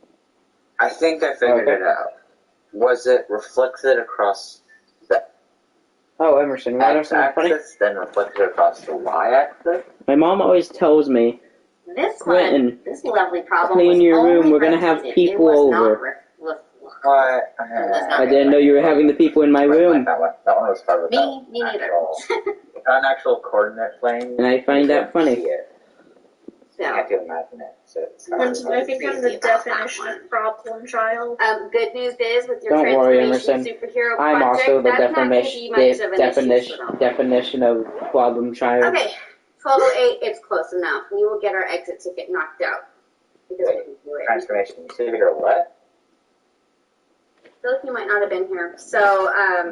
I think I figured it out. Was it reflected across the Oh, Emerson, why don't something funny? x-axis, then reflected across the y-axis? My mom always tells me, This Quentin, one, this lovely problem clean was your room, only we're gonna have rotated. people It was not over. I didn't know you were having the people in my room. That one was fun without Me neither. an actual coordinate plane. And I find that funny. See it. You have to imagine it. So it's I think I'm the definition of problem child. Good news is with your Don't worry, transformation Emerson. superhero I'm project, also the that's not going to be much of an issue for them. definition of problem child. Okay, 12:08, it's close enough. We will get our exit ticket knocked out. Because we didn't do it. transformation. Superhero what? I feel like you might not have been here. So,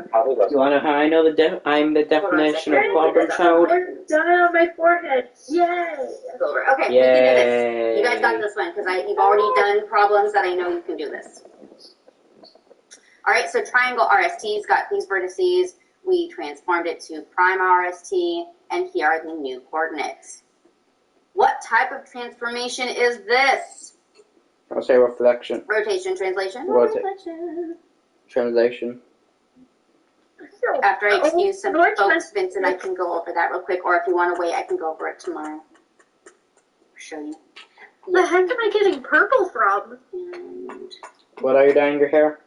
Probably was. You wanna know how I know I'm the definition of second. problem child? I've done it on my forehead. Yay! go over. Okay, we can do this. You guys got this one because you've already done problems that I know you can do this. All right, so triangle RST's got these vertices. We transformed it to prime RST, and here are the new coordinates. What type of transformation is this? I'll say reflection. Rotation, translation, What's it? reflection. Translation. After I excuse some North folks, West- Vincent, I can go over that real quick, or if you want to wait, I can go over it tomorrow. Show you. The heck am I getting purple from? And What are you dyeing your hair?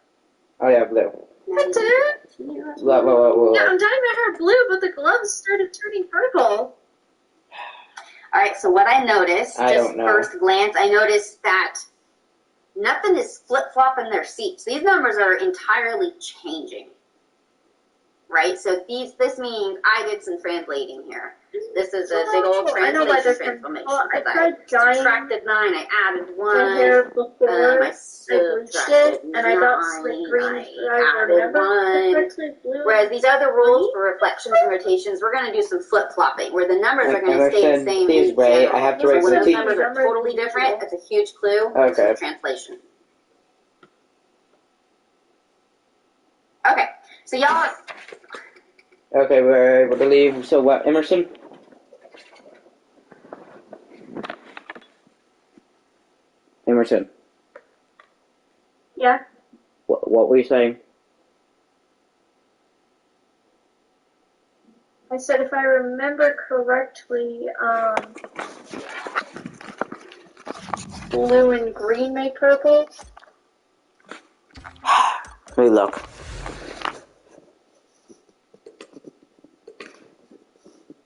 Oh yeah, blue. I did. Whoa. Yeah, I'm dyeing my hair blue, but the gloves started turning purple. All right, so what I noticed, I just don't know. first glance, I noticed that nothing is flip-flopping their seats. These numbers are entirely changing, right? So this means I did some translating here. This is a big old I know why translation they're transformation. well, I because tried dyeing subtracted 9, I added 1. my hair before I I bleached subtracted it, and I got 9, slick green. I I added remember 1. perfectly blue. Whereas these other rules for reflections and rotations, we're going to do some flip-flopping, where the numbers are going to stay the same please in wait, general. I have to So write when some those teeth. numbers are totally different, that's a huge clue Okay. to translation. Okay, so y'all, Okay, we're able to leave. So what, Emerson? Emerson, Yeah. what were you saying? I said if I remember correctly, blue and green make purple. Let me look.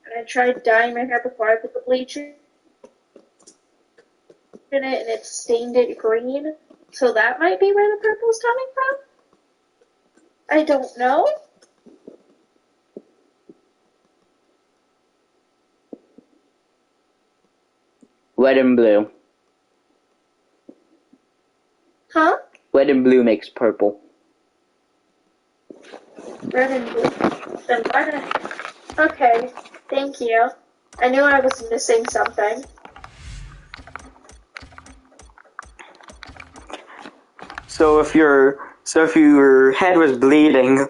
And I tried dyeing my hair before I put the bleach in it, and it stained it green. So that might be where the purple's coming from? I don't know. Red and blue. Huh? Red and blue makes purple. Red and blue. Then why did I... Okay, thank you. I knew I was missing something. So if your head was bleeding,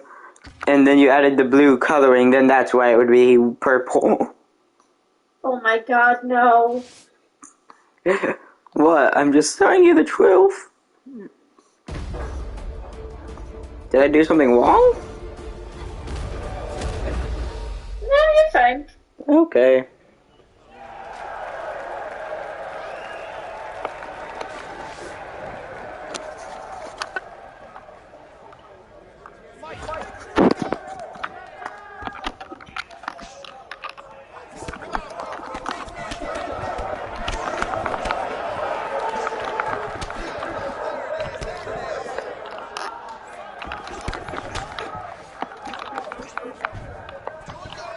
and then you added the blue coloring, then that's why it would be purple. Oh my god, no. What? I'm just telling you the truth. Did I do something wrong? No, you're fine. Okay.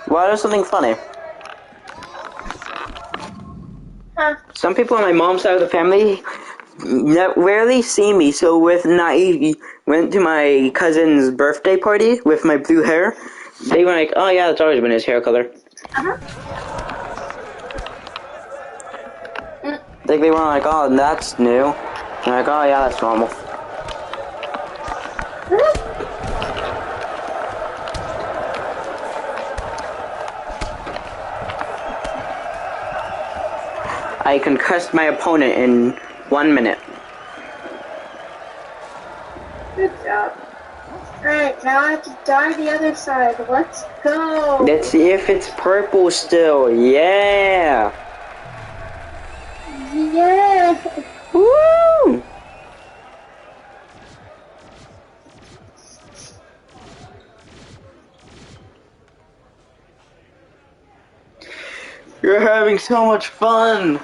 Why is something funny? Huh. Some people on my mom's side of the family rarely see me, so with naive went to my cousin's birthday party with my blue hair. They were like, "Oh yeah, that's always been his hair color." Uh-huh. Like they weren't like, "Oh, that's new." They're like, "Oh yeah, that's normal." I concussed my opponent in 1 minute. Good job. Alright, now I have to dye the other side. Let's go! Let's see if it's purple still. Yeah! Yeah! Woo! You're having so much fun!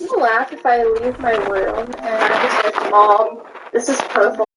You laugh if I leave my room and I'm just like, Mom, this is purple.